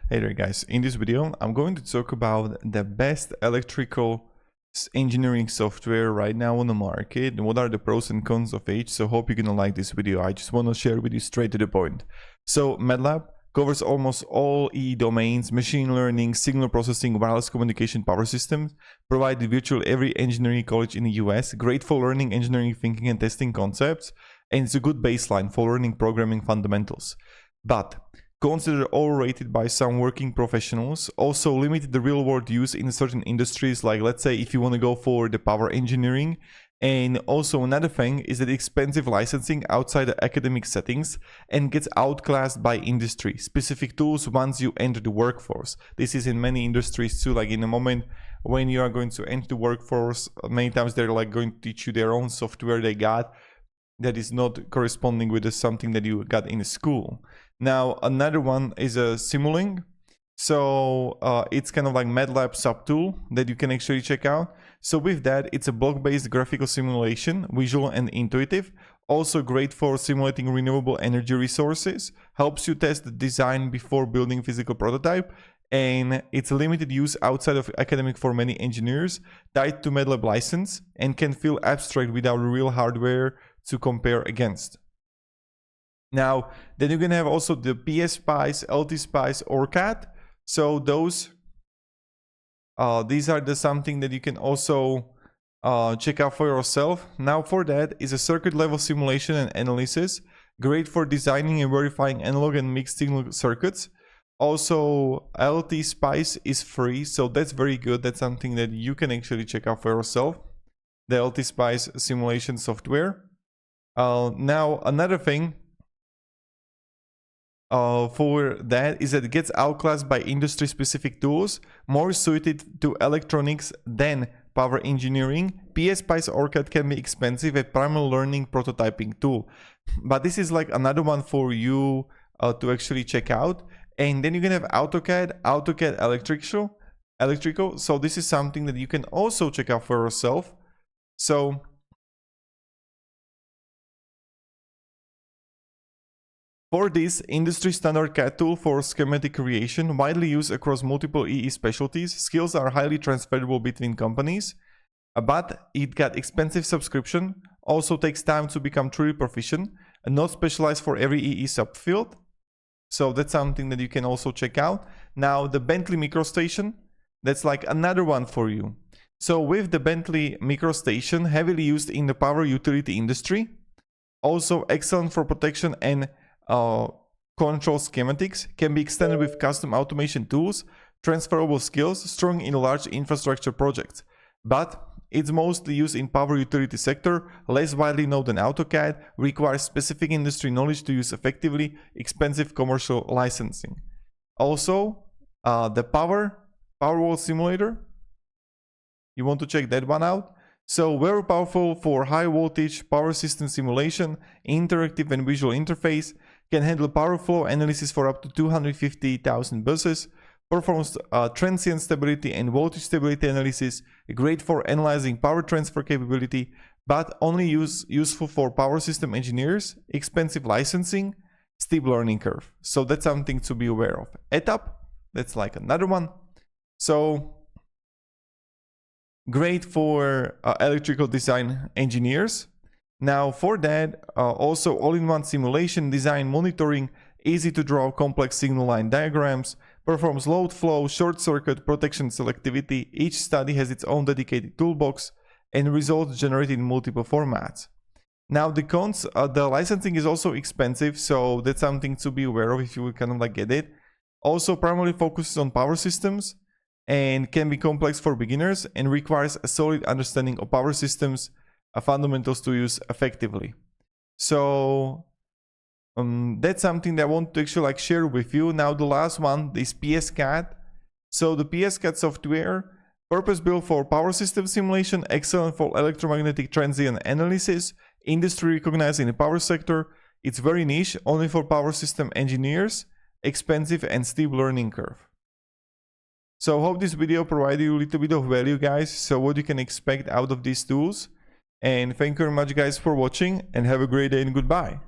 Hey there guys, in this video I'm going to talk about the best electrical engineering software right now on the market and what are the pros and cons of each. So hope you're gonna like this video. I just want to share with you straight to the point. So MATLAB covers almost all EE domains: machine learning, signal processing, wireless communication, power systems, provided virtually every engineering college in the US, great for learning engineering thinking and testing concepts, and it's a good baseline for learning programming fundamentals. But considered overrated by some working professionals, also limited the real-world use in certain industries, like let's say if you want to go for the power engineering. And also another thing is that expensive licensing outside the academic settings and gets outclassed by industry specific tools once you enter the workforce. This is in many industries too, like in the moment when you are going to enter the workforce, many times they're like going to teach you their own software they got that is not corresponding with something that you got in school. Now another one is a Simulink. So it's kind of like MATLAB subtool that you can actually check out. So with that, it's a block-based graphical simulation, visual and intuitive. Also great for simulating renewable energy resources. Helps you test the design before building physical prototype. And it's a limited use outside of academic for many engineers, tied to MATLAB license, and can feel abstract without real hardware to compare against. Now, then you're gonna have also the PSPICE, LTSPICE, OrCAD. So those, these are the something that you can also check out for yourself. Now for that is a circuit level simulation and analysis, great for designing and verifying analog and mixed signal circuits. Also, LTSPICE is free, so that's very good. That's something that you can actually check out for yourself, the LTSPICE simulation software. Now another thing for that is that it gets outclassed by industry specific tools more suited to electronics than power engineering. PSPICE OrCAD can be expensive, a primary learning prototyping tool, but this is like another one for you to actually check out. And then you can have AutoCAD electrical. So this is something that you can also check out for yourself. So for this industry standard CAD tool for schematic creation, widely used across multiple EE specialties, skills are highly transferable between companies, but it got expensive subscription, also takes time to become truly proficient, and not specialized for every EE subfield. So that's something that you can also check out. Now the Bentley MicroStation, that's like another one for you. So with the Bentley MicroStation, heavily used in the power utility industry, also excellent for protection and control schematics, can be extended with custom automation tools, transferable skills, strong in large infrastructure projects. But it's mostly used in power utility sector, less widely known than AutoCAD, requires specific industry knowledge to use effectively, expensive commercial licensing. Also, the Powerwall simulator, you want to check that one out. So very powerful for high voltage power system simulation, interactive and visual interface, can handle power flow analysis for up to 250,000 buses, performs transient stability and voltage stability analysis, great for analyzing power transfer capability, but only useful for power system engineers, expensive licensing, steep learning curve. So that's something to be aware of. ETAP, that's like another one. So great for electrical design engineers. Now for that, also all-in-one simulation, design, monitoring, easy to draw complex signal line diagrams, performs load flow, short circuit, protection selectivity. Each study has its own dedicated toolbox and results generated in multiple formats. Now the cons, the licensing is also expensive, so that's something to be aware of if you kind of like get it. Also primarily focuses on power systems and can be complex for beginners and requires a solid understanding of power systems, fundamentals to use effectively. So that's something that I want to actually like share with you. Now the last one is PSCAD. So the PSCAD software, purpose built for power system simulation, excellent for electromagnetic transient analysis, industry recognized in the power sector. It's very niche, only for power system engineers, expensive and steep learning curve. So I hope this video provided you a little bit of value, guys, so what you can expect out of these tools. And thank you very much, guys, for watching, and have a great day and goodbye.